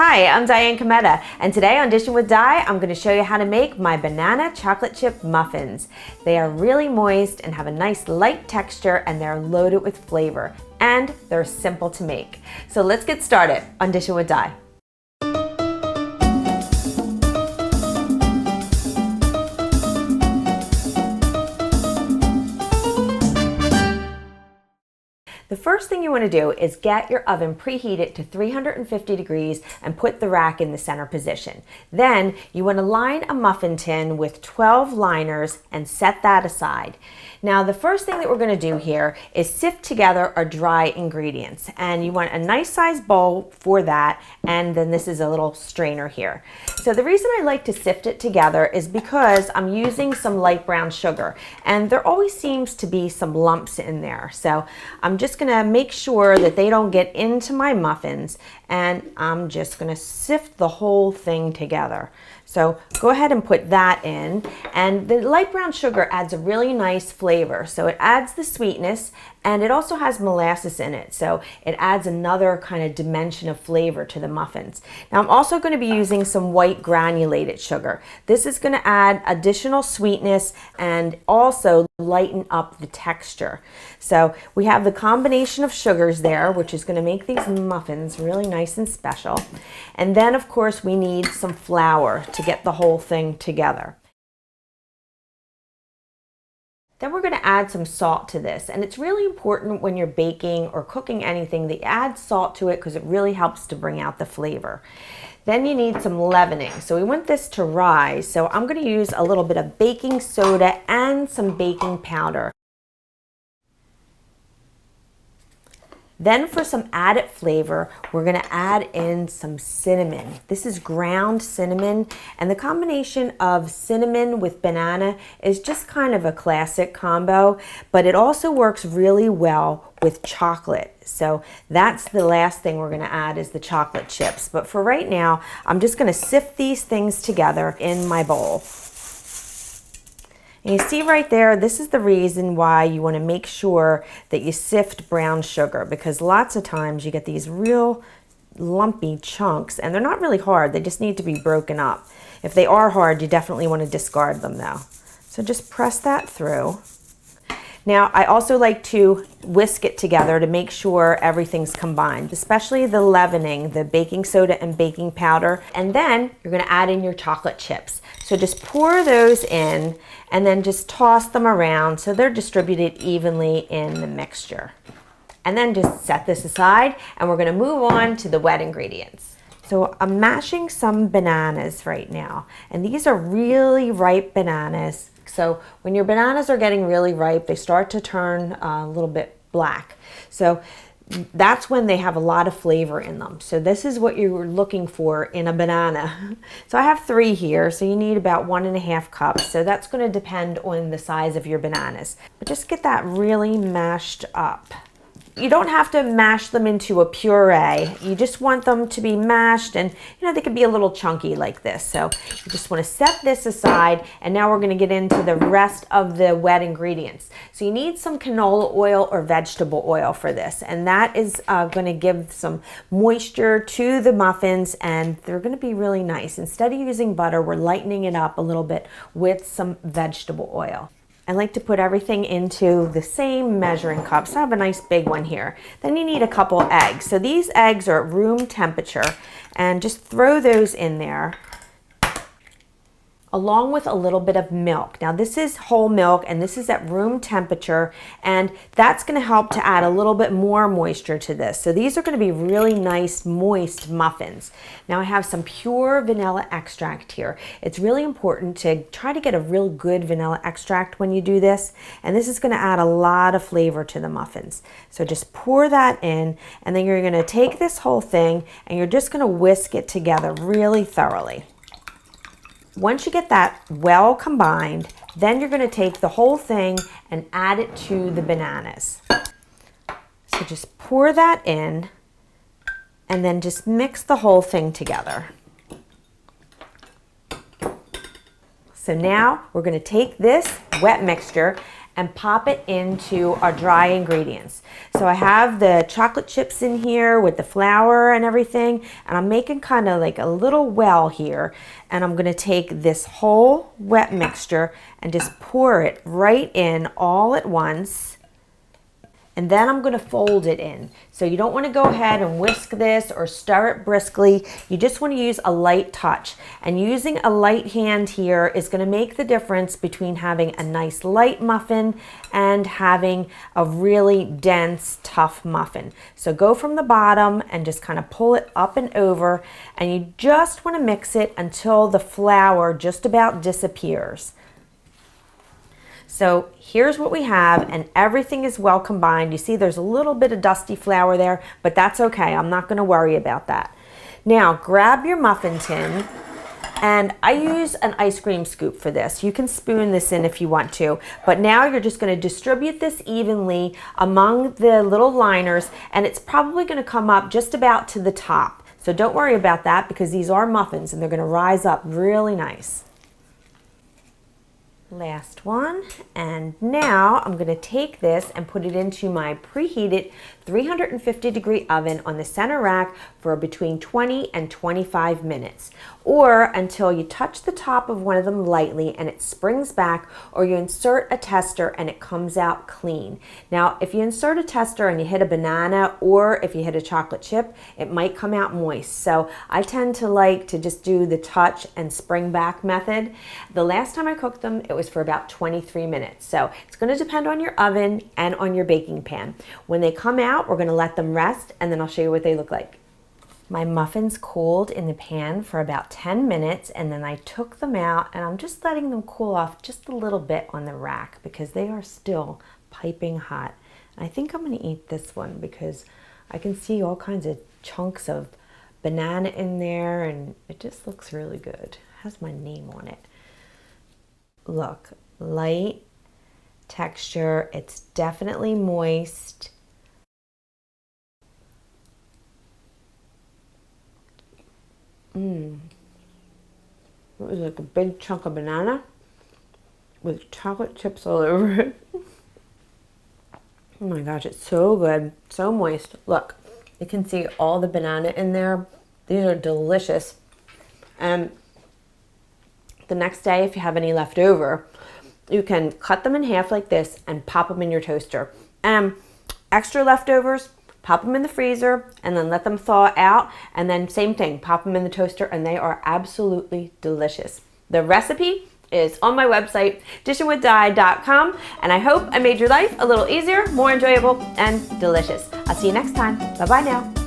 Hi, I'm Diane Kometa, and today on Dishin with Di, I'm going to show you how to make my banana chocolate chip muffins. They are really moist and have a nice light texture, and they're loaded with flavor, and they're simple to make. So let's get started on Dishin with Di. The first thing you want to do is get your oven preheated to 350 degrees and put the rack in the center position. Then you want to line a muffin tin with 12 liners and set that aside. Now the first thing that we're going to do here is sift together our dry ingredients, and you want a nice sized bowl for that, and then this is a little strainer here. So the reason I like to sift it together is because I'm using some light brown sugar, and there always seems to be some lumps in there. So I'm just going to make sure that they don't get into my muffins, and I'm just going to sift the whole thing together. So go ahead and put that in, and the light brown sugar adds a really nice flavor. So it adds the sweetness, and it also has molasses in it, so it adds another kind of dimension of flavor to the muffins. Now I'm also going to be using some white granulated sugar. This is going to add additional sweetness and also lighten up the texture. So we have the combination of sugars there, which is going to make these muffins really nice and special. And then of course we need some flour to get the whole thing together. Then we're going to add some salt to this, and it's really important when you're baking or cooking anything that you add salt to it because it really helps to bring out the flavor. Then you need some leavening. So we want this to rise, so I'm going to use a little bit of baking soda and some baking powder. Then for some added flavor, we're going to add in some cinnamon. This is ground cinnamon, and the combination of cinnamon with banana is just kind of a classic combo, but it also works really well with chocolate. So that's the last thing we're going to add is the chocolate chips. But for right now, I'm just going to sift these things together in my bowl. And you see right there, this is the reason why you want to make sure that you sift brown sugar, because lots of times you get these real lumpy chunks, and they're not really hard, they just need to be broken up. If they are hard, you definitely want to discard them though. So just press that through. Now I also like to whisk it together to make sure everything's combined, especially the leavening, the baking soda and baking powder. And then you're going to add in your chocolate chips. So just pour those in and then just toss them around so they're distributed evenly in the mixture. And then just set this aside, and we're going to move on to the wet ingredients. So I'm mashing some bananas right now, and these are really ripe bananas. So when your bananas are getting really ripe, they start to turn a little bit black. So that's when they have a lot of flavor in them. So this is what you're looking for in a banana. So I have 3 here, so you need about 1.5 cups. So that's going to depend on the size of your bananas. But just get that really mashed up. You don't have to mash them into a puree. You just want them to be mashed, and they could be a little chunky like this. So you just want to set this aside, and now we're going to get into the rest of the wet ingredients. So you need some canola oil or vegetable oil for this, and that is going to give some moisture to the muffins, and they're going to be really nice. Instead of using butter, we're lightening it up a little bit with some vegetable oil. I like to put everything into the same measuring cup. So I have a nice big one here. Then you need a couple eggs. So these eggs are at room temperature, and just throw those in there along with a little bit of milk. Now this is whole milk, and this is at room temperature, and that's going to help to add a little bit more moisture to this. So these are going to be really nice moist muffins. Now I have some pure vanilla extract here. It's really important to try to get a real good vanilla extract when you do this, and this is going to add a lot of flavor to the muffins. So just pour that in, and then you're going to take this whole thing and you're just going to whisk it together really thoroughly. Once you get that well combined, then you're going to take the whole thing and add it to the bananas. So just pour that in, and then just mix the whole thing together. So now we're going to take this wet mixture and pop it into our dry ingredients. So I have the chocolate chips in here with the flour and everything, and I'm making kind of like a little well here, and I'm going to take this whole wet mixture and just pour it right in all at once. And then I'm going to fold it in. So you don't want to go ahead and whisk this or stir it briskly. You just want to use a light touch. And using a light hand here is going to make the difference between having a nice light muffin and having a really dense, tough muffin. So go from the bottom and just kind of pull it up and over. And you just want to mix it until the flour just about disappears. So here's what we have, and everything is well combined. You see there's a little bit of dusty flour there, but that's okay. I'm not going to worry about that. Now grab your muffin tin, and I use an ice cream scoop for this. You can spoon this in if you want to, but now you're just going to distribute this evenly among the little liners, and it's probably going to come up just about to the top. So don't worry about that because these are muffins and they're going to rise up really nice. Last one, and now I'm going to take this and put it into my preheated 350-degree oven on the center rack for between 20 and 25 minutes, or until you touch the top of one of them lightly and it springs back, or you insert a tester and it comes out clean. Now if you insert a tester and you hit a banana, or if you hit a chocolate chip, it might come out moist. So I tend to like to just do the touch and spring back method. The last time I cooked them, it was for about 23 minutes. So it's going to depend on your oven and on your baking pan. When they come out, we're going to let them rest, and then I'll show you what they look like. My muffins cooled in the pan for about 10 minutes, and then I took them out, and I'm just letting them cool off just a little bit on the rack because they are still piping hot. I think I'm going to eat this one because I can see all kinds of chunks of banana in there, and it just looks really good. It has my name on it. Look, light texture. It's definitely moist. It was like a big chunk of banana with chocolate chips all over it. Oh my gosh, it's so good, so moist. Look, you can see all the banana in there. These are delicious. And the next day, if you have any left over, you can cut them in half like this and pop them in your toaster. Extra leftovers, pop them in the freezer and then let them thaw out, and then same thing, pop them in the toaster, and they are absolutely delicious. The recipe is on my website, dishinwithdi.com, and I hope I made your life a little easier, more enjoyable, and delicious. I'll see you next time. Bye-bye now.